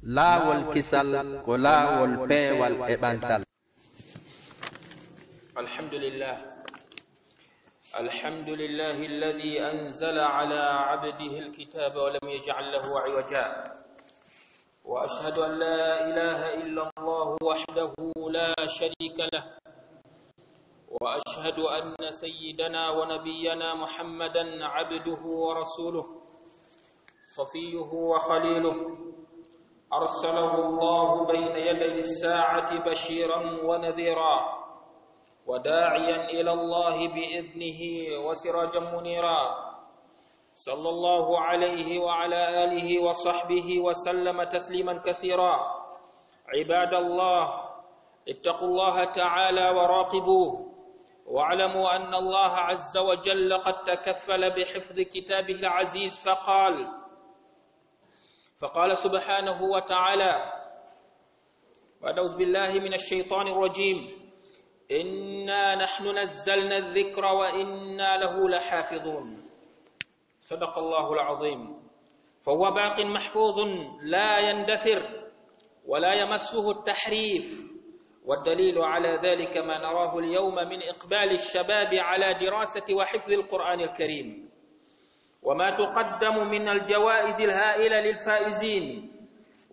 laawol kisal ko laawol peewal e ɓantal. الحمد لله الذي أنزل على عبده الكتاب ولم يجعل له عوجا وأشهد أن لا إله إلا الله وحده لا شريك له وأشهد أن سيدنا ونبينا محمدا عبده ورسوله صفيه وخليله أرسله الله بين يدي الساعة بشيرا ونذيرا وداعيا إلى الله بإذنه وسراجا منيرا صلى الله عليه وعلى آله وصحبه وسلم تسليما كثيرا. عباد الله، اتقوا الله تعالى وراقبوه واعلموا أن الله عز وجل قد تكفل بحفظ كتابه العزيز فقال سبحانه وتعالى بعد أعوذ بالله من الشيطان الرجيم: إنا نحن نزلنا الذكر وإنا له لحافظون. صدق الله العظيم. فهو باق محفوظ لا يندثر ولا يمسه التحريف، والدليل على ذلك ما نراه اليوم من إقبال الشباب على دراسة وحفظ القرآن الكريم، وما تقدم من الجوائز الهائلة للفائزين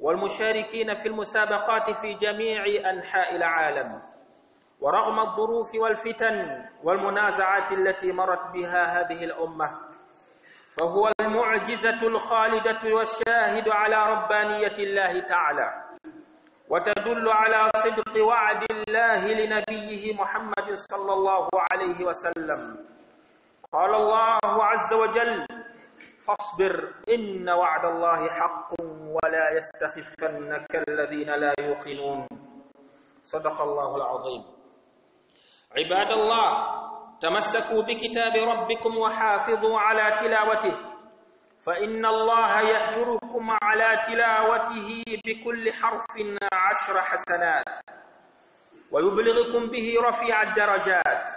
والمشاركين في المسابقات في جميع أنحاء العالم. ورغم الظروف والفتن والمنازعات التي مرت بها هذه الأمة، فهو المعجزة الخالدة والشاهد على ربانية الله تعالى، وتدل على صدق وعد الله لنبيه محمد صلى الله عليه وسلم. قال الله عز وجل: فاصبر إن وعد الله حق ولا يستخفنك الذين لا يوقنون. صدق الله العظيم. عباد الله، تمسكوا بكتاب ربكم وحافظوا على تلاوته، فإن الله يأجركم على تلاوته بكل حرف 10 حسنات ويبلغكم به رفيع الدرجات.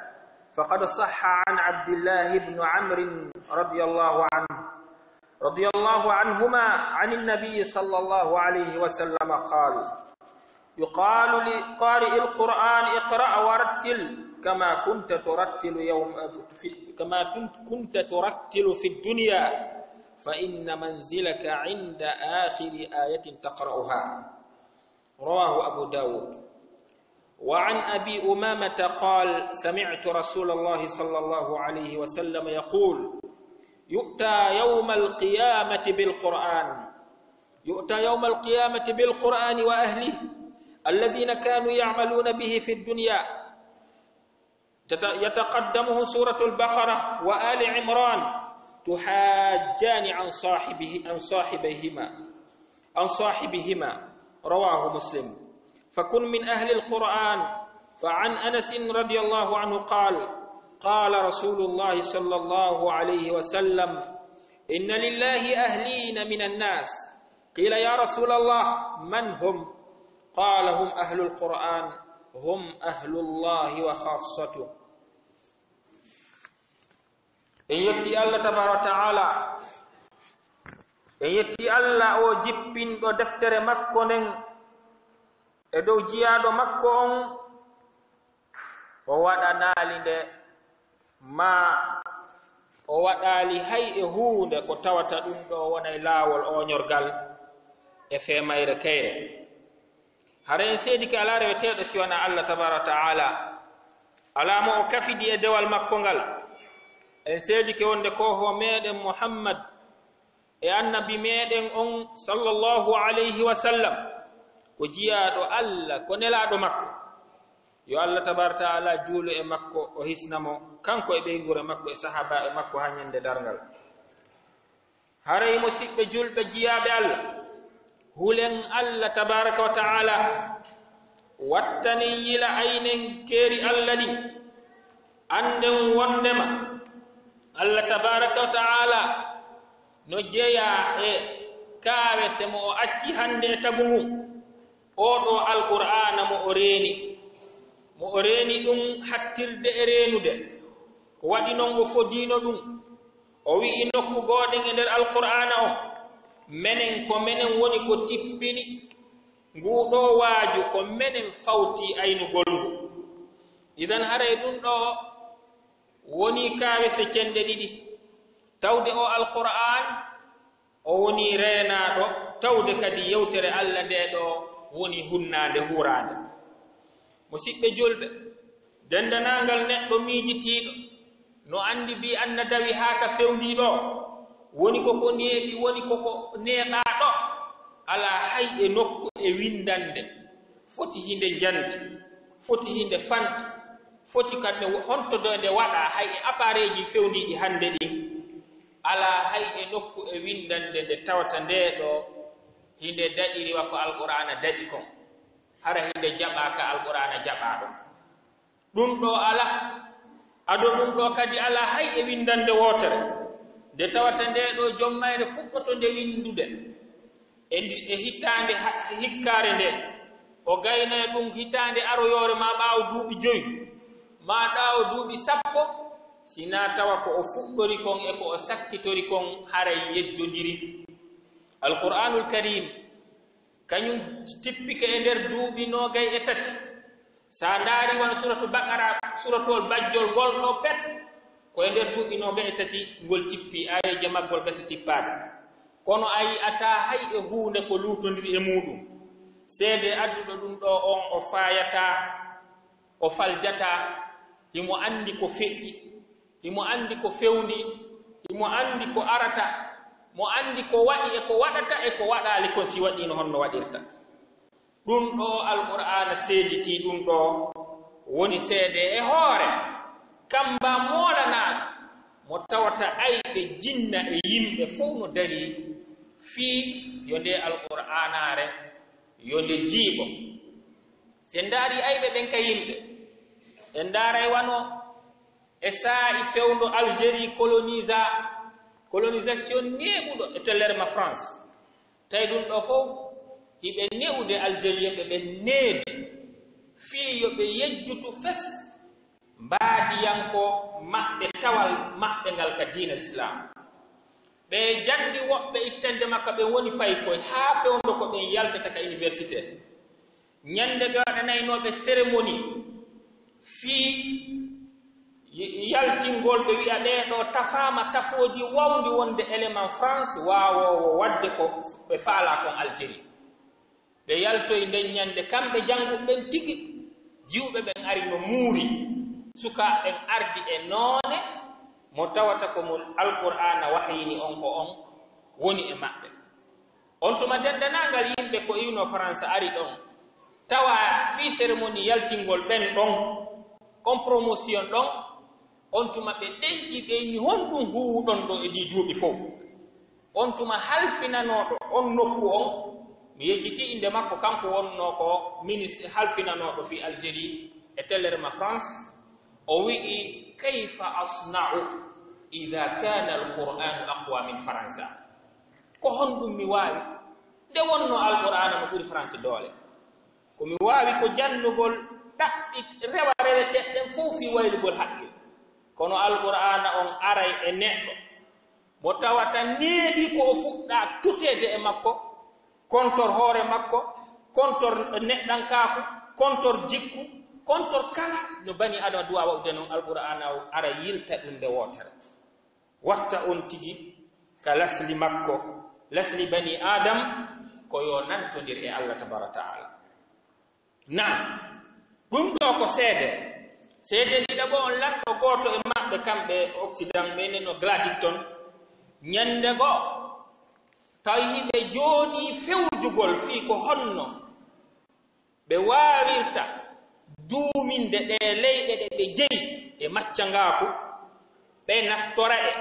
فقد صح عن عبد الله بن عمرو رضي الله عنهما عن النبي صلى الله عليه وسلم قال: يقال لقارئ القرآن: اقرأ ورتل كما كنت ترتل في الدنيا، فإن منزلك عند آخر آية تقرأها. رواه أبو داود. وعن أبي أمامة قال: سمعت رسول الله صلى الله عليه وسلم يقول: يؤتى يوم القيامة بالقرآن وأهله الذين كانوا يعملون به في الدنيا، يتقدمه سورة البقرة وآل عمران تحاجان عن صاحبهما. رواه مسلم. فكن من أهل القرآن. فعن أنس رضي الله عنه قال: قال رسول الله صلى الله عليه وسلم: إن لله أهلين من الناس. قيل: يا رسول الله من هم؟ قال: هم أهل القرآن، هم أهل الله وخاصته. إن يتي الله تبارك وتعالى، إن يتي الله أو جبين دو دفتر مكو نن إدو جيادو مكو ووادنالي دي ما ووادالي هاي هونde ko tawata dum do wonay lawol o nyorgal e femayre kayre. haren seedi ka ala reweteɗo siwana Allah tabaraka taala alamo o kafidi e dewal makko ngal. en seedi ke wonde ko ho meɗen Muhammad e annabi meɗen on sallallahu alayhi wa sallam ko jiyaɗo Allah, ko nelaɗo makko. yo Allah tabaraka taala juulo e makko o hisnamo kanko e ɓeygure makko e sahaba e makko ha ñande dargal. haray musidɓe julɓe jiyaɓe Allah, hulen Allah tabaraka wa ta'ala wattani yila aynen keeri Allah ɗi anden wondema Allah tabaraka wa ta'ala no jeeya e kaawese mo o acci hande e tagu mum oɗo alqur'ana mo o reeni ɗum hattirde e reenude, ko waɗi noon o fodino ɗum. o wi'i nokku goɗen e nder alqur'ana o: menen ko menen woni ko tippini nguɗo waaju ko menen fawti aynugol ngu idan haray ɗum ɗo woni kawese cende ɗiɗi tawde o alquran o woni reenaɗo tawde kadi yewtere Allah nde ɗo woni hunnade hurande musidɓe julɓe dendanangal neɗɗo miijitiiɗo no andi bi anna dawi haaka fewniɗo woni koko neeɓi woni koko neeɓaɗo ala hay e nokku e windande foti hinde jande foti hinde fanɗi foti kamɓe hontodode waɗa hay e appareil ji fewniɗi hande ɗin ala hay e nokku e windande nde tawata nde ɗo hinde daɗiri wakko alqur'ana daɗi kon hara hinde jaɓaka alqur'ana jaɓaɗo ɗum ɗo ala ado ɗum ɗo kadi ala hay e windande wotere nde tawata nde ɗo jommayre fuɗɗoto nde windude e hittande hikkare nde o gayna ɗum hittande aroyore ma ɓaawo duuɓi 5 ma ɗaawo duuɓi 10 sina tawa ko o fuɗɗori kon e ko o sakkitori kon haray yeddodiri alqur'anul karim kañum tippike e nder duuɓi 23 sa ndaari wona suratu baqara suratol bajjol ngol ɗo pet ko e nder duuɓi 23 ngol tippi ayeje maggol gasi tippade kono ayi ata hay e huunde ko luutondiri e muɗum seede adduɗo ɗum ɗo on o faayata o faljata himo andi ko feƴƴi himo andi ko fewni himo andi ko arata mo andi ko waɗi e ko waɗata e ko waɗali kon si waɗino honno waɗirta ɗum ɗo alqur'ana seediti ɗum ɗo woni seede e hoore kamba moolanaɗo mo tawata ayɓe jinna e yimɓe fof no dari fii yo nde alqur'anare yo nde jiiɓo se ndaari ayɓe ɓen ka yimɓe e ndaaray wano e saa'i fewndo Algérie colonisation neeɓuɗo e tellerma France tawi ɗum ɗo fof hiɓe newude algérien ɓe ɓe needi fii yo ɓe yejjutu fes mbaadiyanko maɓɓe tawal maɓɓe ngal ka diina l'islam ɓe janndi woɓɓe ittande makka ɓe woni paykoye haa fewndo ko ɓen yaltata ka université ñannde ɓe waɗanaynooɓe cérémonie fii yaltingol ɓe wi'a ɗeɗo tafaama tafooji wawndi wonde élément France waawowo wadde ko ɓe faala kon Algérie ɓe yaltoye nden ñannde kamɓe jannguɓe ɓen tigi jiwɓe ɓen ari no muuri sukaaɓe ɓen ardi e noone mo tawata ko mo alqur'ana wahyini on ko on woni e maɓɓe on tuma dendanangal yimɓe ko iwno France ari ɗon tawa fii cérémonie yaltingol ɓen ɗon on promotion ɗon on tuma ɓe ɗenki ɓeyni honɗum huwuɗon ɗo e ɗi duuɓi fof on tuma halfinanoɗo on nokku on mi yejjiti inde makko kanko wonno ko ministre halfinanoɗo fi Algérie e tellerma France o wi'i kayfa asna'u ida kana alqur'anu aqwa min faransa ko honɗum mi waawi nde wonno alqur'ana no ɓuri France doole ko mi waawi ko jannugol ɗaɓɓi rewa reweteɗɗen fof fi waylugol haqqil kono alqur'ana on aray e neɗɗo mo tawata neeɗi ko o fuɗɗa tutede e makko kontor hoore makko kontor neɗɗankaaku kontor jikku kontor kala no bani adama duwa wawde noon alqur'ana o ara yilta ɗum nde wootere watta on tigi ka lasli makko lasli bani adam ko yo nantodir e Allah tabaraka taala nan ɗum ɗo ko seede ɗiɗa bo on latto gooto e maɓɓe kamɓe occident ɓene no Gladstone ñande goo tawi ɓe jooɗi fewjugol fii ko honno ɓe waawirta duuminde ɗe leyɗe ɗe ɓe jeyi e macca ngaaku ɓe naftora e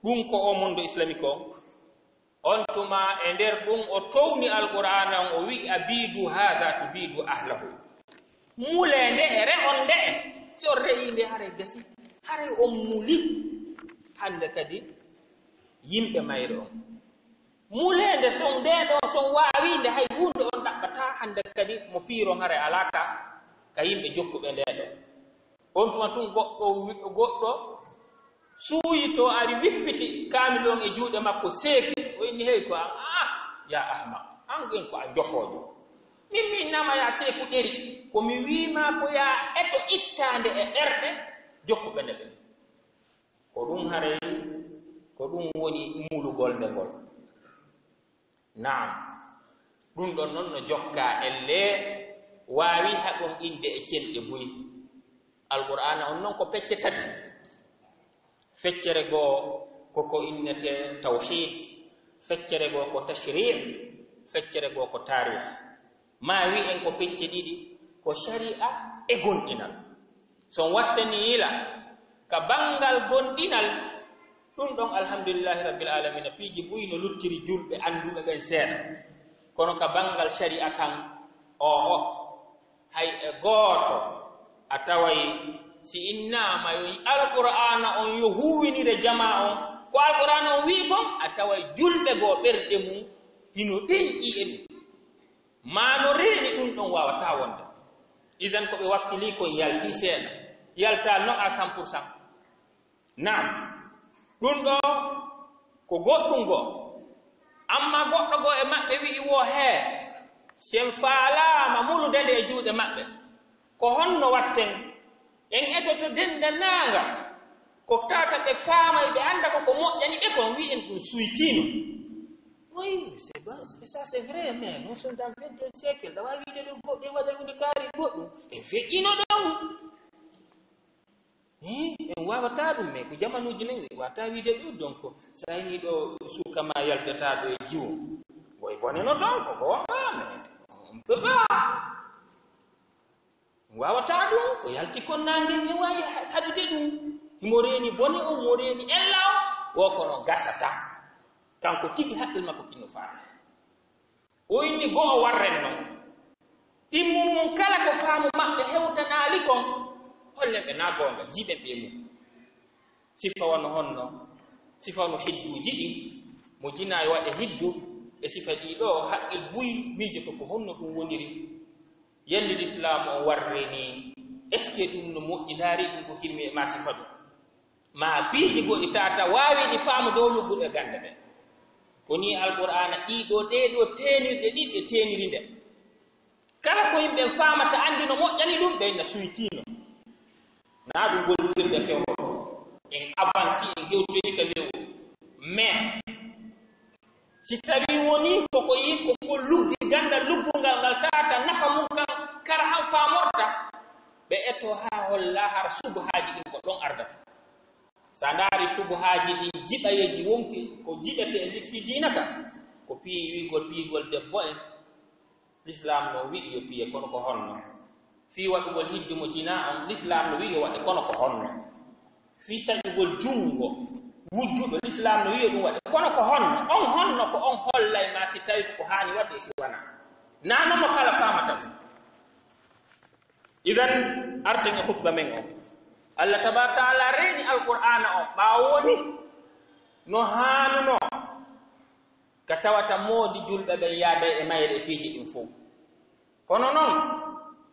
ɗum ko o mondo islamique on tuma e nder ɗum o towni alqur'ana on o wi'i abidu hada tubidu ahlahu mulende e rehon nde si on re'i nde haray gasi haray on muli hande kadi yimɓe mayre on mulende son nde ɗo son waawinde hay hunde on ɗaɓɓata hande kadi mo piiron haray alaka ka yimɓe jokkuɓe nde ɗo on tuma tun goɗɗo suuyito ari wippiti kaamil on e juuɗe makko seeki o inni hey ko ya ahmaq an gen ko a jofojo min nama ya seku ɗeri ko mi wiima ko ya eto ittande e ɓerɗe jokkuɓe nde ɓe ko ɗum haray ko ɗum woni muulugol nde ngol naam ɗum ɗon noon no jokka elle waawi haɗon inde e celɗe buy alqur'ana on noon ko pecce tati feccere goo koko innete tawhid feccere goo ko tashri' feccere goo ko tarikh ma wi en ko pecce ɗiɗi ko sharia e gonɗinal son wattani yila ka bangal gonɗinal ɗum ɗon alhamdulillahi rabbil alamina piiji ɓuyno luttiri julɓe anduɓe ɓen seeɗa kono ka bangal sharia kan o hay e gooto a taway si innama yo alqur'ana on yo huwinire jama on ko alqur'ana on wi kon a taway julɓe goo ɓerɗe mum hino ɗenƴi e ɗum ma no reeni ɗum ɗon wawata wonde idan ko ɓe wakkili kon yalti seeɗa yalta non à 100%. Naam ɗum ɗo ko goɗɗum goo amma goɗɗo goo e maɓɓe wi'i wo hee sen faalama mulude nde e juuɗe maɓɓe ko honno watten en edoto dendanaaga ko tawata ɓe faama ɓe annda koko moƴƴani ɓe kon wi'en ɗum suytiino oui ça c'est vrai mais nous sommes dans le 20e siècle dawa wiide ɗum goɗɗe waɗa hunde kaari goɗɗum en feƴƴino ɗon en wawata ɗum mais ko jamanuji men wata wiide ɗum donc sa yini ɗo suka ma yaldata ɗo e jiwo woy boneno toon koko wonga mais on peut pas wawata ɗum ko yalti kon nangen e wawi haɗude ɗum mo reeni bone on mo reeni ella o wo kono gasata kanko tigi haqqil makko kino faama o inni go'o warren noon ɗimmum mum kala ko faamu maɓɓe hewtanaali kon hollen ɓe naa goonga jiiɓen ɓe mum sifa wano honno sifa no hidduuji ɗi mo jinaayi waɗe hiddu e sifa ɗii ɗo haqqil buy miijoto ko honno ɗum woniri yende l'islam o warreni est ce que ɗum no moƴƴinaari ɗum ko kirmi e ma sifa ɗum ma piiji goɗi tata waawi ɗi faamu dow lugguɗo e gande ɓen ko ni alqur'ana ɗiɗo ɗeɗo tenirɗe ɗiɗɗe teniri nde kala ko yimɓe faamata anndi no moƴƴani ɗum ɓeyna suytiino naa ɗum gollitirde fewno en avanci en gewtoyi ka lewru mais si tawi woni koko yi koko luggi gandal luggungal ngal tata nafa mum kan kara han faamorta ɓe eto ha holla har subahaji ɗin ko ɗon ardata sa ndaari subahaji ɗin jiɓayeji wonki ko jiɓete e lifi diina ka ko piigol debbo en l'islam no wi'i yo piye kono ko honno fii waɗugol hiddumo jina on l'islam no wi'i yo waɗe kono ko honno fii taƴugol junngo wujjuɗo l'islam no wi'i ɗum waɗe kono ko honno ko on hollay ma si tawi ko haani waɗde si wana nanomo kala faamata ɗum idan arten e hutba men o allah tabaraka taala reeni alqur'ana o ɓaawoni no haanuno ka tawata moodi julɓe ɓen yaaday e mayre e piiji ɗin fof kono noon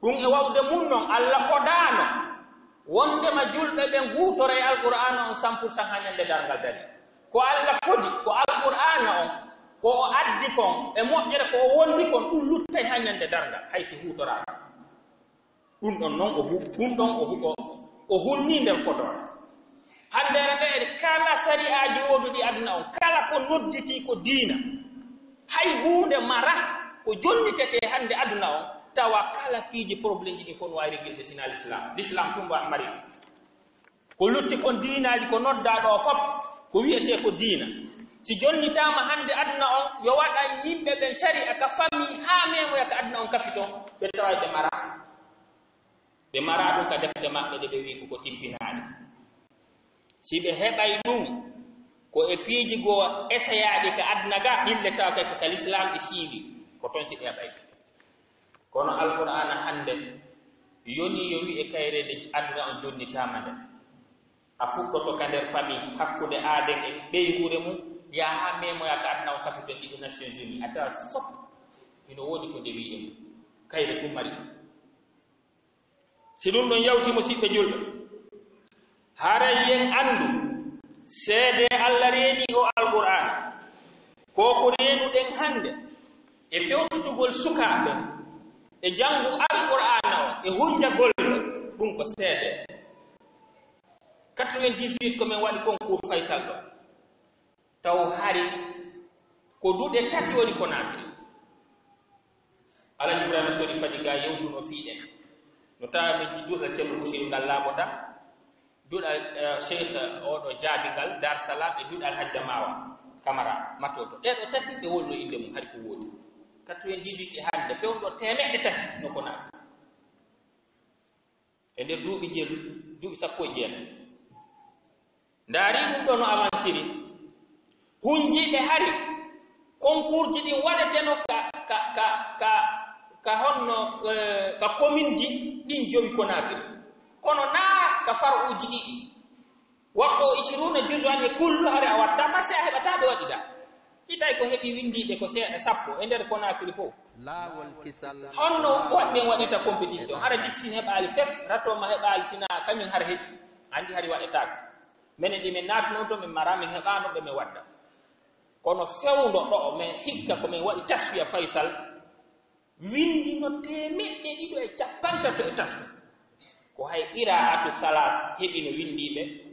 ɗum e wawde mum noon allah fodaano wondema julɓe ɓen guutore e alqur'ana on 100% ha ñande darngal dari ko allah fodi ko alqur'ana on ko o addi kon e moƴƴere ko o wondi kon ɗum luttay ha ñande darngal haysi huutoraaka ɗum ɗon noon o hunni nden fodore handere nde kala sari'aji woduɗi aduna on kala ko nodditi ko diina hay huunde mara ko jonnitete hande aduna on tawa kala piiji probléme ji ɗi fof no wawi reggilde sina l'islam tumba mari ko lutti kon diinaji ko noddaɗo o fof ko wiyete ko diina si jonnitama hande aduna on yo waɗa yimɓe ɓen sari'a ka famille ha memoya ka aduna on kafi ton ɓe tawa ɓe mara ɗum ka defte maɓɓe ɗe ɓe wi ko timpinaɗe si ɓe heɓay ɗum ko e piiji goo essayaɗi ka aduna ga ɗille tawa kay ka l'islam ɗi siiwi ko toon si ɓe heɓay kono alqur'ana hande yoni yo wi e kayrede aduna on jonnitama nde a fuɗɗoto ka nder famille hakkude aaden e ɓeygure mum yaha memoya ka aduna on kafito siɗi nations unis a tawa fof ino woodi ko ndewi e mum kayre ɗum mari ɗum si ɗum ɗon yawti musidɓe julɓe haray yen andu seede allah reeni o alqur'ana ko renuɗen hande e fewtutugol sukaaɓe e janngu alqur'ana o e hunjagol ɗum ko seede 98 ko min waɗi concours faysal ɗo taw hari ko duuɗe tati woni ko naatiri alaji ibrahima sodi fadiga yewtuno fiiɗen no tawa min duuɗal ceerno bouchiri ngal laaɓota duuɗal cheikh oɗo jaabingal dar salam e duuɗal hajja mawa camara matoto ɗeɗo tati ɓe wolno inde mum hari ko woodi 98 e hande fewɗo temeɗɗe tati no ko naati e nder duuɓi duuɓi 19 ndaari ɗum ɗo no avanciri hunjiɓe hari concours ji ɗin waɗeteno ka honno ka commune ji ɗin jowi ko naatiri kono naa ka far'uji ɗiɗi wakko 20 juz'an e kullu hare a watta par ce a heɓata ɓe waɗiɗa itay ko heɓi windiɓe ko seeɗa 10 e nder ko naatiri fof honno woɗɓe waɗita compétition hara jiksin heɓaali fes ratoma heɓaali sina kañum har heɓi andi hari waɗetako minen ɗi min naati noon to min mara min heɓano ɓe min wadda kono fewndo ɗo min hikka komin waɗi taswiya faysal windi no 253 ko hay qira'atu salas heɓi no windiɓe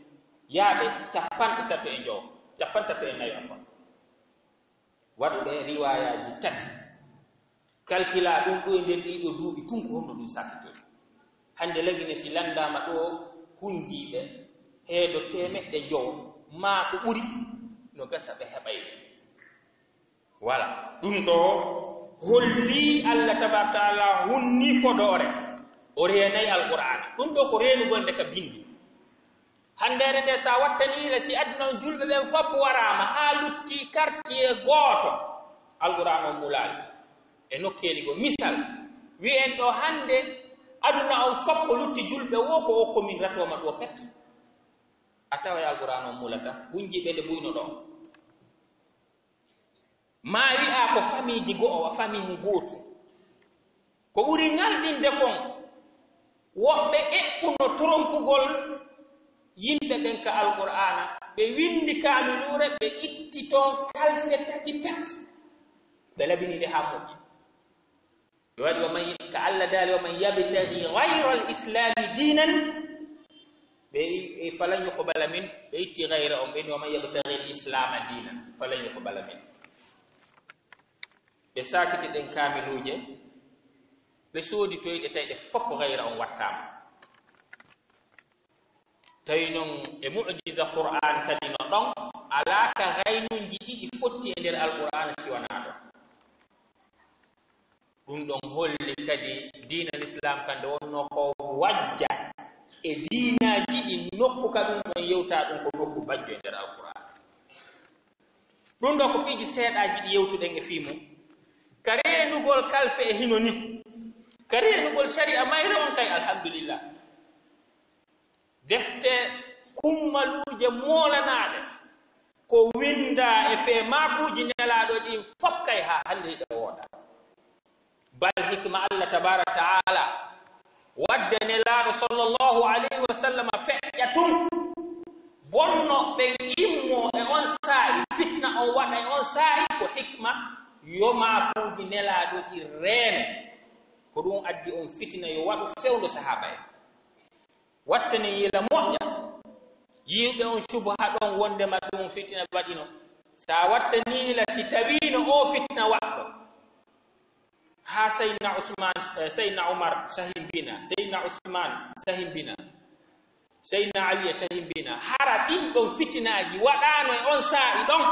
yaaɓe 35 34 afon waɗuɓe riwayaji tati calcula ɗum ɗo e nder ɗiɗo duuɓi tun ko honno ɗum sakkitori hande lagine si landama ɗo hunjiɓe heedo 500 ma ko ɓuri no gasa ɓe heɓayɓe voilà ɗum ɗo holli allah tabaraka taala hunni fodore o reenayi alqur'ana ɗum ɗo ko reenugol nde ka bindi handere nde sa wattanire si aduna on julɓe ɓen fof warama ha lutti quartier gooto alqur'ana on mulaali e nokkeli go misal wi'en ɗo hande aduna on fof ko lutti julɓe wo ko o commune ratoma ɗo pet a tawa e alqur'ana on mulata hunjiɓe nde ɓuyno ɗo ma wi'a ko famille ji go'o famille gootu ko ɓuri ngalɗinde kon woɓɓe eɓɓuno trompugol yimɓe ɓen ka alqur'ana ɓe windi kamilure ɓe itti toon kalfe tati pet ɓe labinide ha moƴƴi ɓe waɗi ka allah daali waman yabtagi gayra alislami dinan ɓe falan yuqbala min ɓe itti gayra on ɓeni waman yabtagi alislama dinan falan yuqbala min ɓe sakiti ɗen kamiluje ɓe soodi toyɗe tawɗe fof gayra on wattama tawi noon e mu'jiza qur'an kadi no ɗon ala ka gaynuji ɗiɗi fotti e nder alqur'ana siwana ɗum ɗon holli kadi diina l'islam kande wonno ko wajja e diinaji ɗi nokku ka ɗum ɗon yewta ɗum ko nokku bajjo e nder alqur'an ɗum ɗo ko ɓiiji seeɗaji ɗi yewtuɗen e fiimum ka reenugol kalfe e hino ni ka reenugol sharia mayre on kay alhamdulillah defte kummaluje moolanaɗe ko winda e fee makuji nelaɗo ɗin fof kay ha hande hiɗe wooɗa bal hikma allah tabaraka taala wadde nelaɗo sallllahu alayhi wa sallam feƴƴa tum bonno ɓe immo e on saa'i fitna on waɗa e on saa'i ko hikma yo makuji nelaɗo ɗi reene ko ɗum addi on fitina yo waɗu fewndo sahaba en wattane yila moƴƴa yiwɓe on subha ɗon wondema ɗum fitina waɗino sa wattanila si tawino o fitna waɗɗo ha sayyidina umar sahimbina sayyidina usman sahimbina sayyidina ali sahimbina hara ɗin ɗon fitinaji waɗano e on saa'i ɗon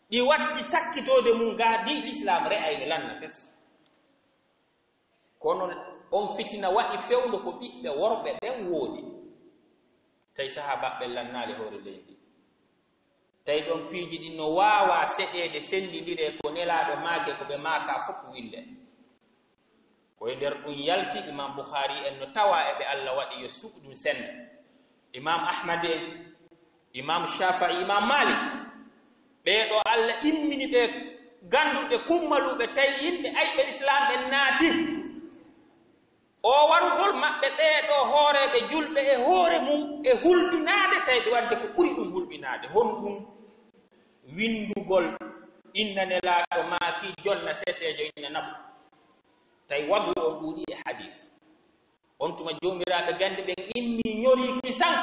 ɗi watti sakkitode mum ga di l'islam re'ayno lanna fes kono on fitina waɗi fewndo ko ɓiɓɓe worɓe ɓen woodi tawi sahabaɓe lannaali hoore leydi tawi ɗon piiji ɗin no waawa seɗeede senndindire ko nelaaɗo maage ko ɓe maaka fof winde koye nder ɗum yalti imam bouhari en no tawa e ɓe allah waɗi yo suɓɗum sennde imam ahmad en imam shafai imam malik ɓeeɗo allah immini ɓe ganduɓe kummaluɓe tawi yimɓe ayɓe l'islam ɓen naati o warugol maɓɓe ɓeeɗo hooreɓe julɓe e hoore mum e hulɓinaade tawi ɓe wadde ko ɓuri ɗum hulɓinaade hon ɗum windugo wi'ugol inna nelaaɗo maaki jonna seteejo inna nabu tawi wadu on ɗuuɗi e hadis on tuma joomiraaɓe gande ɓen immi ñoriiki san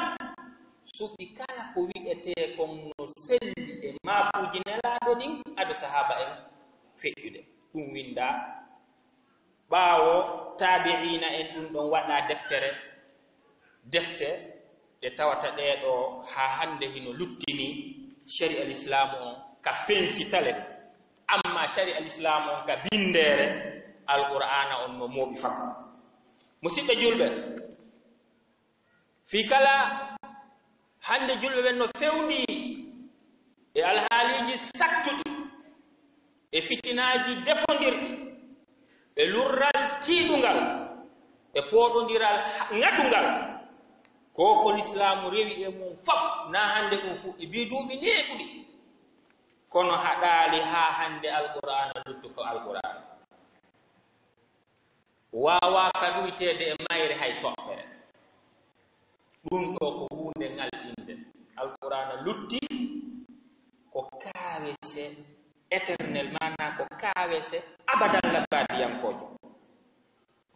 suɓi kala ko wi'etee kon no selli e maakuuji nelaaɗo ɗin ado sahaba en feƴƴude ɗum winda ɓaawo taabi'ina en ɗum ɗon waɗa defte ɗe tawata ɗeeɗo haa hannde hino luttini shari al islamu on ka fensitale amma shari al islamu on ka bindeere alqur'ana on no mooɓi fam musidɓe julɓe fii kala hannde julɓe ɓen no fewndi e alhaaliji sattuɗi e fitinaaji defondirɗi e lurral tiiɗungal e pooɗondiral ŋatungal ko l'islamu rewi e mum fam na hannde ɗum fuɗɗi bi duuɓi neeɓuɗi kono haɗaali haa hannde alqur'ana luttu ko alqur'ana waawa ka ɗuyteede e mayre hay toɓɓere ɗum ɗo ko huunde ngalɗinde alqur'ana lutti ko kaawese éternel mana ko kaawese abadan labadiyankojo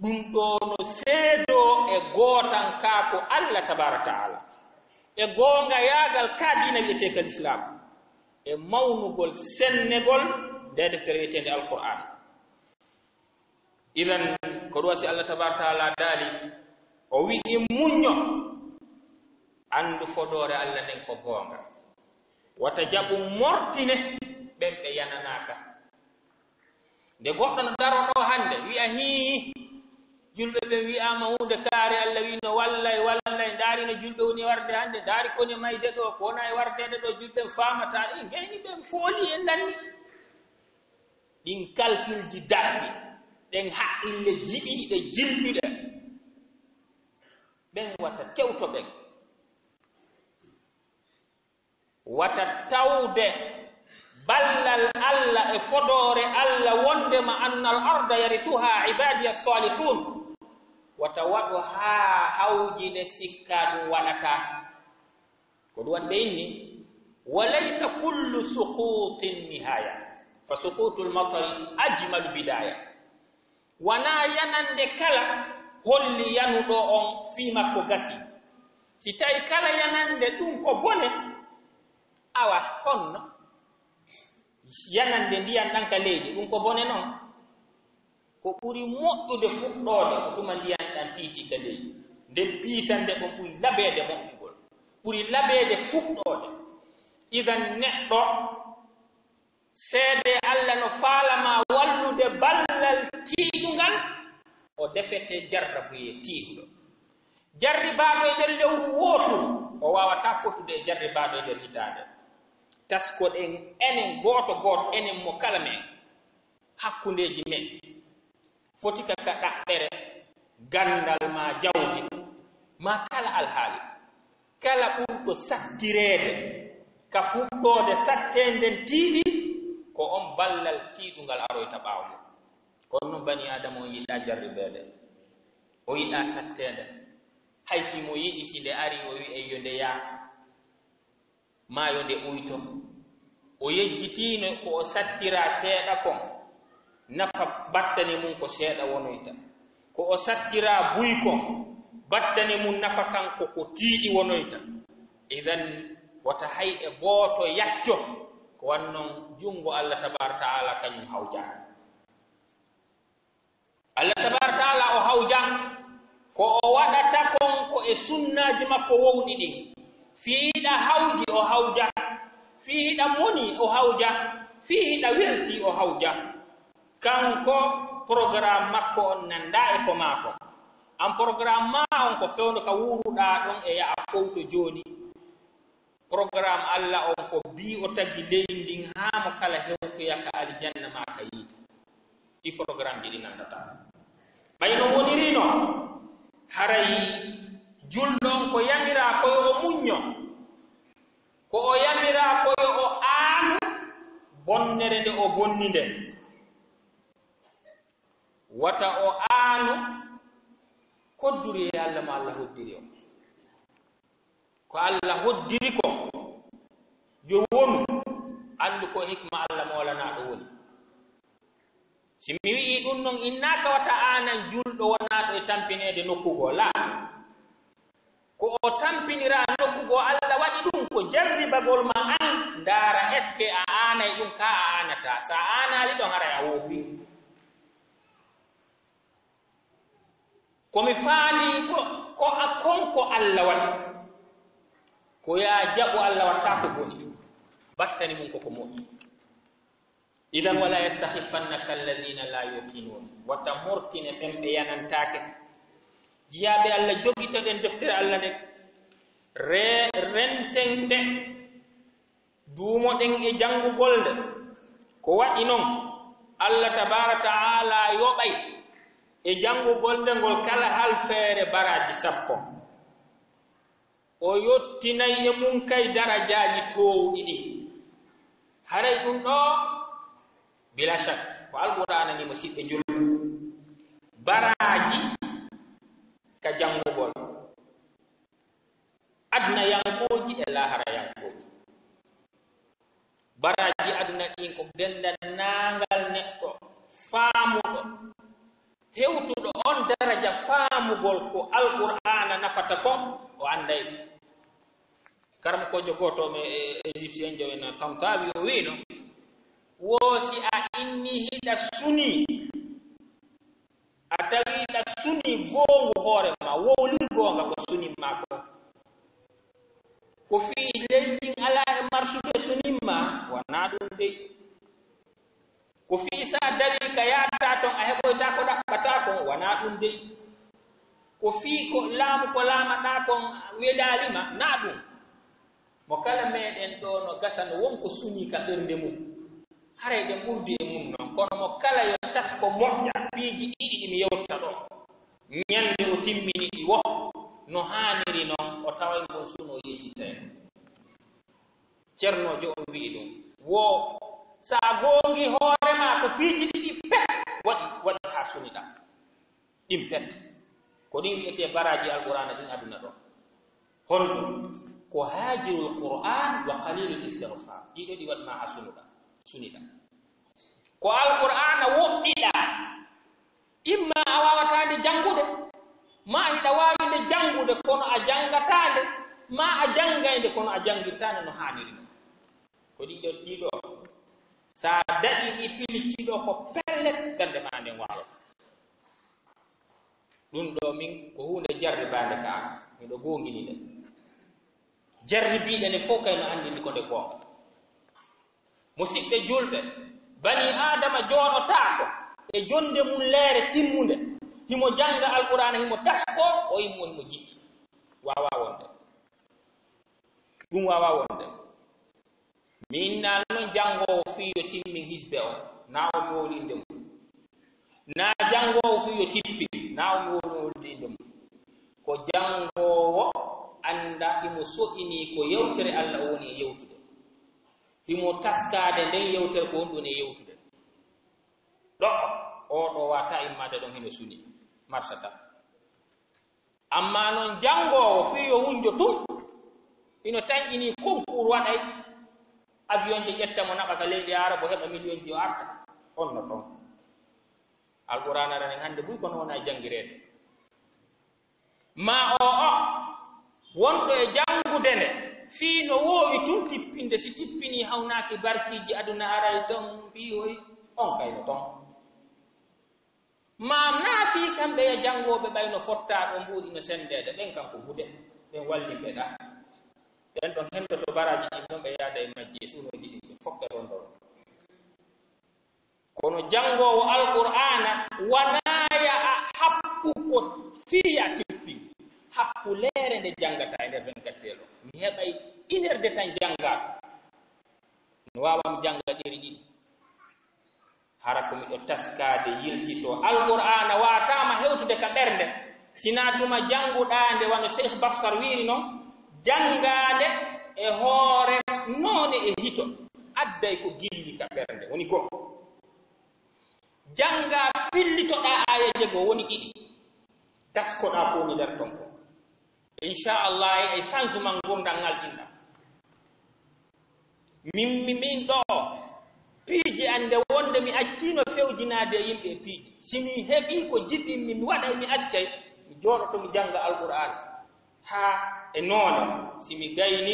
ɗum ɗo no seedo e gootan kaa ko Allah tabaraka taala e goonga yaagal kaadina wi'eteekal islam e mawnugol sennegol nde deftere wi'eteende alqur'an idan ko ɗum wasi Allah tabaraka taala daali o wi'i muñño anndu fodoore Allah nden ko goonga wata jaɓu mortine ɓen ɓe yananaaka nde goɗɗo no daro ɗo hannde wi'a hii julɓe ɓen wi'ama hunde kaare Allah wi no wallay ndaari no julɓe woni warde hannde ndaari kone mayde ɗo ko wona e wardede ɗo julɓe faamata ɗi gayni ɓen fooli e ndanni ɗin calculji darɗi ɗen haqqille jiɗiiɗe jilɓiɗe ɓen wata tewto ɓen wata tawde ballal Allah e fodoore Allah wondema annal arda yarithuha ibadiya salihun wata waɗo haa hawjine sikka ɗum waɗata ko ɗum waɗde inni walaysa kullu suqutin nihaya fa suqutul matari ajmalu bidaya wana yanande kala holli yanuɗo on fii makko gasi si tawi kala yanande ɗum ko bone awa honno yanande ndiyan ɗan ka leydi ɗum ko bone noon ko ɓuri moƴƴude fuɗɗoode ko tuma ndiyan ɗan tiiti ka leydi nde piitande ɗum ɓuri labeede moƴƴugol ɓuri labeede fuɗɗoode idan neɗɗo seede Allah no faalama wallude ballal tiiɗungal o defete jarrabuye tiiɗuɗo jarribaaɗo e nder lewru wooturu o wawata fotude e jarribaaɗo e nder hitaande taskoɗen enen gooto enen mo kala men hakkundeji men foti ka ɗaɓɓere gandal ma jawdi ma kala alhaali kala ɓurɗo sattireede ka fuɗɗoode sattenden tiiɗi ko on ballal tiiɗungal aroyta ɓaawo mum kono noon bani adama o yiɗa jarribeede o yiɗa sattede hay simo yiɗi si nde ari o wi'e yo nde yaa maayo nde ɓuyto o yejjitiino ko o sattira seeɗa kon nafa battane mum ko seeɗa wonoyta ko o sattira buy kon battane mum nafa kanko ko tiiɗi wonoyta idan wata hay e gooto yacco ko wannon junngo Allah tabaraka taala kañum hawja Allah tabaraka taala o hawja ko o waɗata kon ko e sunnaaji makko wowɗi ɗin fiiɗa hawji o hawja fiiɗa moni o hawja fiiɗa welti o hawja kanko programme makko on nanda e ko maako an programme ma on ko fewndo ka wuruɗaa ɗon e yaha fowto jooni programme Allah on ko bii o taggi leydi ndin haa mo kala hewtoya ka aljanna ma ka yiita ɗi programme ji ɗi nandata ɓay no wonirino haray julɗon ko yamira koyo o muñño ko o yamira koyo o aanu bonnere nde o bonni nde wata o aanu kodduri e Allah ma Allah hoddiri o ko Allah hoddiri ko yo wonu andu ko ko hikma Allah molana do woni si mi wi dum non innaka wata anan juldo wona do e tampinede nokkugo la ko o tampinira nokkugo Allah wadi dum ko jarribagol ma an dara eske a anay dum ka a anata sa anali don ara ya wofi ko mi faali ko akon ko Allah wadi ko ya jabu Allah watta ko boni battani mun ko mo idan wala yastakhifannaka alladhina la yuqinun wa tamurtina bembe yanantake jiyabe Allah jogita den deftere Allah de rentende dumo den e jangugol de ko wadi non Allah tabaaraka taala yobay e jangugol de gol kala hal feere baraji sappo o yottinay e mun kay darajaaji towɗi ɗi haray ɗum ɗo bila shak ko alqur'ana ni musidɓe julɓe baraji ka jangugol aduna yankoji e lahara yankoji baraji aduna ɗin ko dendannangal neɗɗo faamuɗo hewtuɗo on daraja faamugol ko alqur'ana nafata ko o anday ɗum karam ko jogoto me égyptien jowena tantawi o wino wosi a inni hida suni atawi la suni gongo hore ma wowli gonga ko suni mako ko fi lending ala e marsude suni ma wana dum de ko fi sa dali ka yata ton a heboyta ko dabbata ko wana dum de ko fi ko lama da kon welalima na dum mo kala meden do no gasan wonko suni ka bernde mum haray de burdi e mum non kono mo kala yo tas ko moƴƴa piiji ɗiɗi mi yewta ɗo ñande o timmini ɗi wo no haaniri noon o taway ngon suno yejjitay ceernojo o wi ɗum wo sa gongi hoorema ko piiji ɗiɗi pet waɗi ha suniɗa ɗin pet ko ɗin wiyete baraji alqur'ana ɗin aduna ɗo honɗum ko haajirul qur'an wa qalilul istighfar ɗiɗo ɗi waɗma ha suniɗa ko alqur'ana woɗɗiɗa imma a wawatande jangude ma hiɗa wawinde jangude kono a jangatande ma a jangayde kono a jangirtande no haniri no ko ɗiɗo sa daɗi ɗi pilicciɗo ko pellet gande ma nden wawa ɗum ɗo min ko hunde jarribande ka miɗo gongini nde jarribiɗe ne fof kayno andini ko nde gonga musidɓe julɓe bani adama joɗotako e jonde mum leere timmude himo janga alqur'ana himo tasko o immo himo jiɗɗi wawa wonde ɗum wawa wonde min na non jangowo fiyo timmin hisbe o na o mi woli inde mum na jangowo fiyo tippini na o mi woli inde mum ko jangowo anda himo so'ini ko yewtere Allah woni e yewtude himo taskade nden yewtere ko wonɗon e yewtude ɗo oɗo wata immade ɗon hino suni marsata amma noon jangowo fiyo hunjo tum ino tañƴini concours waɗay avion je ƴettamo naɓaka leydi arabo heɓa million ji o arta on no toon alqur'ana ranen hande buy kono wona jangirede ma o wonɗo e jangude nde fii no woowi tun tippinde si tippini hawnaaki barkiiji aduna aray ton mbiyoy on kayno ton ma naafi kamɓe e jangooɓe ɓayno fottaaɗo mbuuɗi no sendeede ɓen kam ko gude ɓen wallimɓe ɗa ɓen ɗon hendoto baraji ɗin ɗon ɓe yaada e majji suunoji ɗin ɓe fof ɓe rondoro kono jangoowo alqur'ana wanaaya a happu ko fiya tippin happu leere nde jangata e nder 24 heures mi heɓay 1 heure de temps janga no wawam janga ɗeri ɗiɗi hara ko miɗo taskade yiltito alqur'ana watama hewtude ka ɓernde sina tuma janguɗande wano cheikh bassar wiri noon jangade e hoore noone e hito adday ko gilli ka ɓernde woni go janga fillitoɗa ayaje go woni ɗiɗi taskoɗa koni nder ton ko inchallah e changement gurdal ngal ɗinɗa min ɗo piiji ande wonde mi accino fewjinaade yimɓe piiji simi heɓi ko jiɗɗinmi mi waɗa mi accay mi jooɗoto mi janga alqur'an ha e noone simi gayni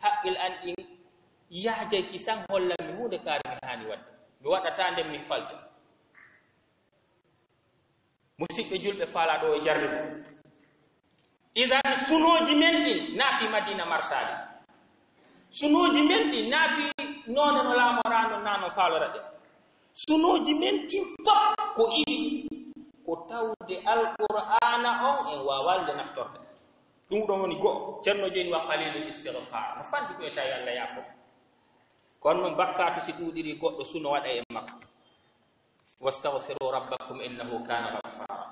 haqqil an ɗin yaajayki san hollanmi hunde kaari mi haani wadde mi waɗata nden mi falta musidɓe julɓe faalaɗo e jarribo idan sunoji men ɗin naafi madina marsaɗi sunoji men ɗin naafi noone no laamorano nano faalora ɗen sunoji men ɗin fof ko iwi ko tawde alqur'ana on en wawalde naftorde ɗum ɗon woni go'o ceerno joni wa qalilul istigfar no fandi ko tawi Allah yaafo kono noon bakkatu si ɗuuɗiri goɗɗo suno waɗa e makko wastaghfiru rabbakum innahu kana ghaffara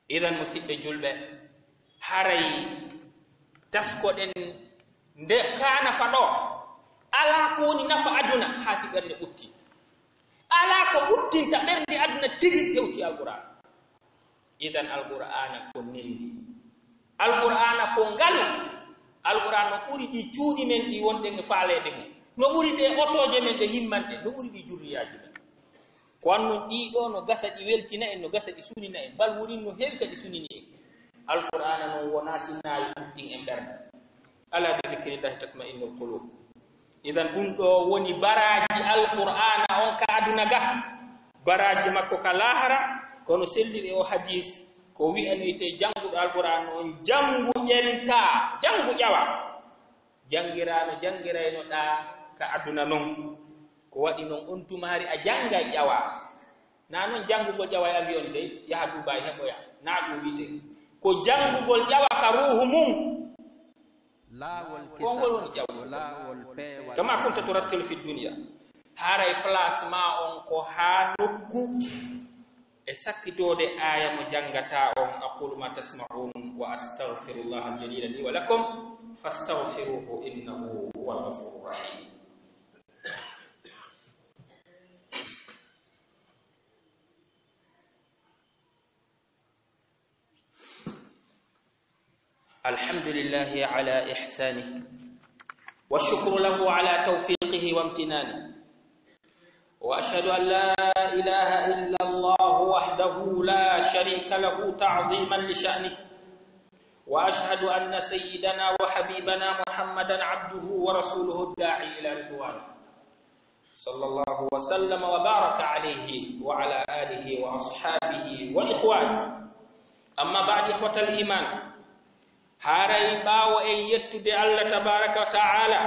idan musidɓe julɓe haray taskoɗen nde kana fa ɗo ala ko woni nafa aduna ha si ɓernde ɓutti ala ko ɓuttinta ɓernde aduna tigi hewti alqur'an idan alqur'ana ko nendi alqur'ana ko ngalu alqur'an no ɓuri ɗi cuuɗi men ɗi wonde e faalede mum no ɓuri ɗe otoje men ɗe himmanɗe no ɓuri ɗi jurriyaji men ko annon ɗiɗo no gasa ɗi weltina en no gasa ɗi sunina en bal wurin no heewi kadi sunini en alqur'ana noon wona sinnayi ɓuttin e ɓernde ala bi dhikrillahi tatma'innul qulub idan ɗum ɗo woni baraji alqur'ana on ka aduna ga baraji makko ka lahara kono selliri o hadis ko wi'anite janguɗo alqur'an on jangu ƴelta jangu ƴawa jangirano jangirayno ɗa ka aduna noon ko waɗi noon on tumari a janga ƴawa na noon jangugol ƴawa e avion de yaha Dubai heɓoya na ɗum wite ko jangugol ƴawa ka ruhu mum kongol woni ƴaw kama kunta turattilu fi dunia haray place ma on ko ha nokku e sakkitode aya mo jangata on aqulu ma tasma'un wa astaghfirullah al-jalila li wa lakum fastaghfiruhu innahu huwal ghafurur rahim الحمد لله على إحسانه والشكر له على توفيقه وامتنانه وأشهد أن لا إله إلا الله وحده لا شريك له تعظيما لشأنه وأشهد أن سيدنا وحبيبنا محمدا عبده ورسوله الداعي إلى رضوانه صلى الله وسلم وبارك عليه وعلى آله وأصحابه وإخوانه أما بعد إخوة الإيمان haray ɓaawo en yettude Allah tabaraka wa ta'ala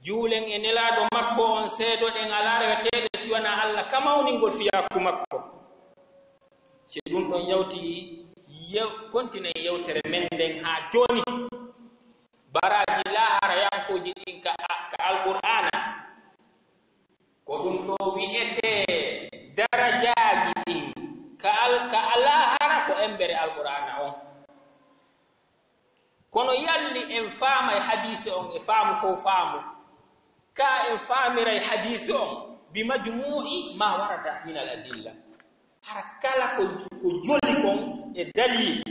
juulen e nelaaɗo makko on seedoɗen ala reweteeɗe si wona Allah kamawningol fiyaku makko si ɗum ɗon yawti kontinen yewtere men nden haa jooni baraji lahara yankoji ɗin ka alqur'ana ko ɗum ɗo wi'ete darajaji ɗin ka alahara ko embere alqur'ana on kono yalli en faama e hadise on e faamu fof faamu ka en faamira e hadise on bi majmu'i ma warada min al adilla hara kala ko jolli kon e dalil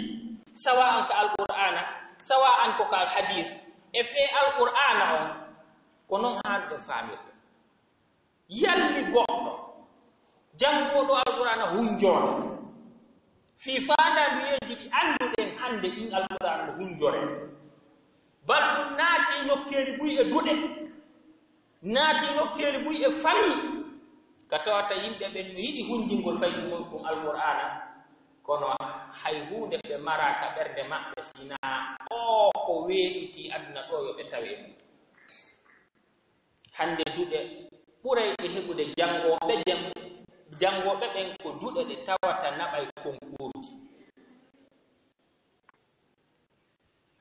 sawa an ka alqur'ana sawa an ko ka hadis e fe alqur'ana on ko non hande faamirde yalli goɗɗo jangoɗo alqur'ana hunjoɗo fi faandanduyeji ɗi annduɗen hannde ɗin alqur'an no hunjore bal ɗum naati nokkeeli buy e duɗe naati nokkeeli buy e famille ka tawata yimɓe ɓen no yiɗi hunjingol fayingol kon alqur'ana kono hay huunde ɓe maraka ɓernde maɓɓe sina o ko weeɗiti aduna ɗo yo ɓe tawe hannde duɗe ɓurayɓe heɓude jangoɓe ɓen ko duɗe ɗe tawata naɓay konkuruji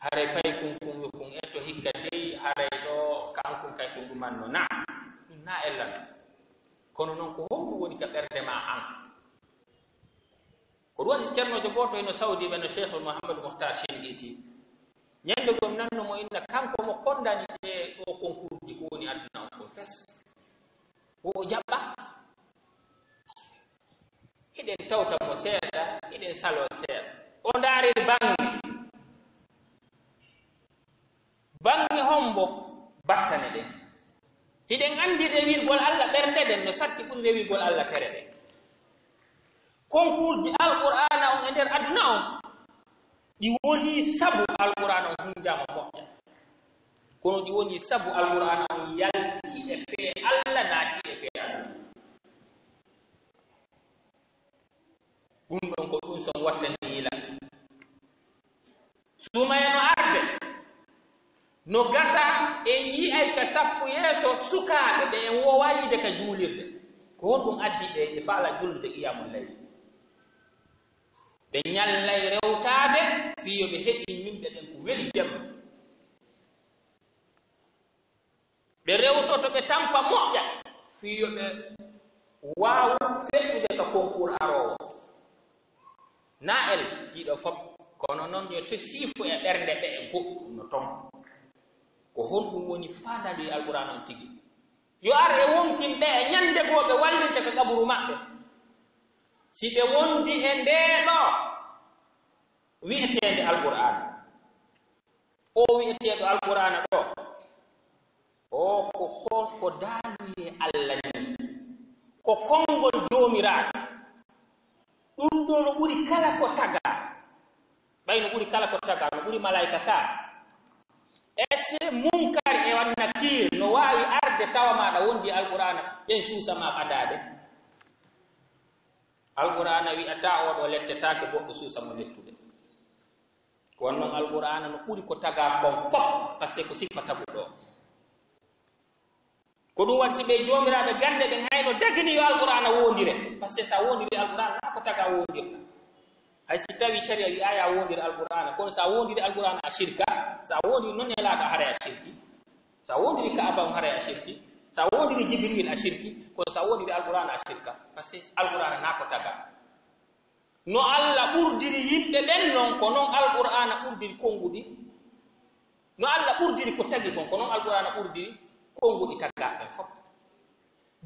haray pay kunkunyo kun etto hikka dey haray ɗo kankun kay ko ɗumanno na ɗum na ellan kono noon ko honɗum woni ka ɓernde ma an ko ɗum waɗi ceernojo goto eno Saudi ɓe no Cheikh Mouhamadou Mohtar Shinqiti ñande gom nanno mo inna kanko mo kondani ɗe ɗo konkuruji ko woni aduna on kon fes o jaɓɓa hiɗen tawta mo seeɗa hiɗen salo seeɗa o ndaari bange hombo battane ɗen tereden no satti ɓuri rewigol Allah terede concours ji alqur'ana on e nder aduna on ɗi woni sabu alqur'ana on hunjama moƴƴa kono ɗi woni sabu alqur'ana on yalti e fee Allah naati e fee Allah ɗum ɗon ko ɗum son wattani ila sumayano arde no gasa e yi'ay ka sappu yeeso sukaaɓe ɓe en wowayide ka juulirde ko honɗum addi ɓe e faala julde qiyamul layl ɓe ñallay rewtaade fiyo ɓe heɓi yimɓe ɓen ko weli jemma ɓe rewtoto ɓe tampa moƴƴa fiyo ɓe waawu feƴƴude ka concours arowo na el ɗiɗo fof kono noon yo to siifo e ɓernde ɓe e goɗɗum no ton ko honɗum woni faandadi alqur'an on tigi yo ar e wonkinɓe e ñande goo ɓe wallinte ka kaburu maɓɓe si ɓe wondi e ndeeɗo wi'eteende alqur'an o wi'eteeɗo alqur'ana ɗo o ko daaluye Allah ni ko konngol joomiraaɗo ɗum ɗo no ɓuri kala ko taga ɓay no ɓuri kala ko taga no ɓuri malaika ka ese munkar e nakir no waawi arde tawa maɗa wondi alqur'ana ɓen suusama ɓadade alqur'ana wi'ata oɗo lettetaake goɗɗo suusamo lettude kono noon alqur'ana no ɓuri ko taga kon fof par ce que ko siffa tagu ɗo ko ɗum waɗi si ɓe joomiraaɓe gande ɓen hayno dagini yo alqur'ana wondire par ce que sa wondiri alqur'ana na ko taga wondirta hay si tawi sharia wi aya wondiri alqur'ana kono sa wondiri alqur'ana a shirka sa wondiri noon e laaɗo haray a shirki sa wondiri kaaba on haray a shirki sa wondiri jibril a shirki kono sa wondiri alqur'ana a shirka par ce que alqur'ana na ko taga no Allah ɓurdiri yimɓe ɓen noon ko noon alqur'ana ɓurdiri konguɗi no Allah ɓurdiri ko tagi kon ko noon alqur'ana ɓurdiri konguɗi taggaɓe fof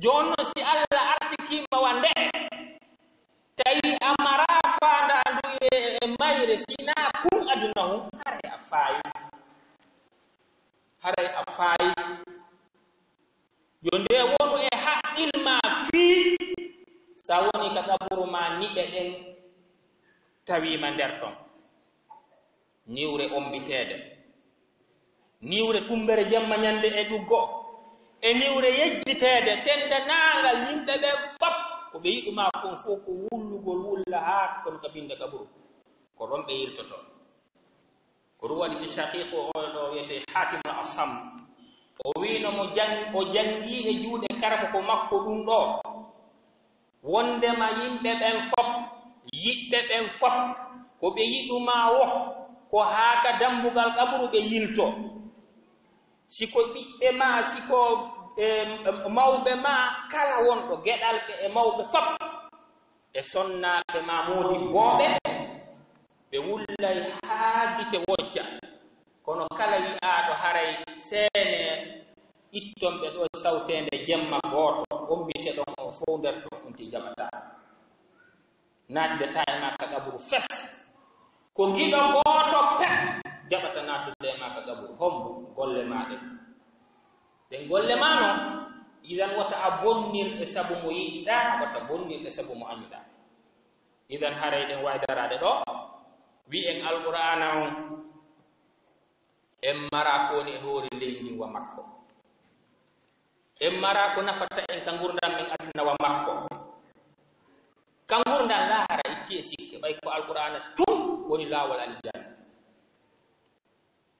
jooni noon si Allah artikima wande tawi amara faandandu e mayre sina kum aduna hum haray a faayi yo nde wonu e haqqilma fii sa woni ka kaburu ma niɓe ɗen tawima nder ɗon niwre ombiteede niwre tumbere jemma ñande e ɗuggo e niwre yejjiteede tende naangal yimɓe ɓe fof ko ɓe yiɗuma kon fof ko wullugol wulla haa kono ka binde kaburu ko ɗon ɓe yiltoto ko ɗum waɗi si shaqiqu oɗo wiyete hatimul asam o wino o jangi e juuɗe karmo ko makko ɗum ɗo wondema yimɓe ɓen fof yiɓɓe ɓen fof ko ɓe yiɗuma wo ko haaka dambugal kaburu ɓe yilto siko ɓiɓɓe ma siko mawɓe ma kala wonɗo geɗalɓe e mawɓe fof e sonnaɓe ma moodi booɓe ɓe wullay haa gite wojja kono kala wi'aaɗo haray seene itton ɓe ɗo sawtende jemma gooto ombite ɗon o fof nder ɗon ɗumti jaɓata naatide tae ma ka kaburu fes ko giɗo gooto pet jaɓata naatude ma ka kaburu hombo golle maɗe ɗen golle ma no idan wata a bonnir e sabu mo yiɗɗa wata bonnir e sabu mo annduɗa idan haray ɗen waydaraɗe ɗo wi'en alqur'ana on en mara ko woni e hoore leydi wa makko en mara ko nafata en ka gurdam men aduna wa makko ka gurdam laara itti e sikke ɓay ko alqur'ana tum woni laawol aljanna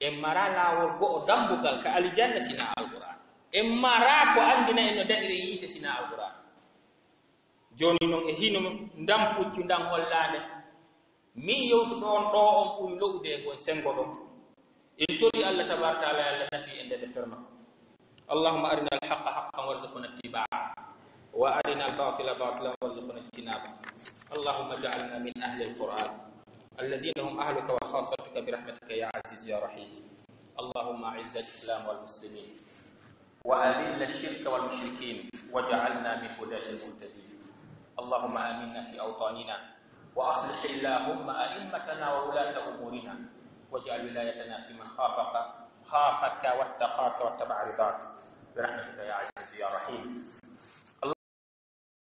en mara laawol go'o dambugal ka aljanna sina alqur'ana en mara ko andina en no daɗire yiite sina alqur'ana joni noon e hino ndam puccu ndan hollande min yewtuɗo on ɗo on ɓuri lowde e gon sengo ɗon en tori Allah tabaraka taala Allah nafi en deftere makko allahumma arina alhaqa haqqan warzuqna ittiba'a wa arina albatila batilan warzuqna ijtinaba allahumma ij'alna min ahli alquran alladhina hum ahluka wa khassatuka bi rahmatika ya aziz ya rahim allahumma a'izz alislam wal muslimin wa adhill ash-shirka wal mushrikin waj'alna min hudati al-muhtadin allahumma aminna fi awtanina وأصلح اللهم أئمتنا وولاة أمورنا واجعل ولايتنا في من خافك واتقاك واتبع رضاك برحمتك يا عزيز يا رحيم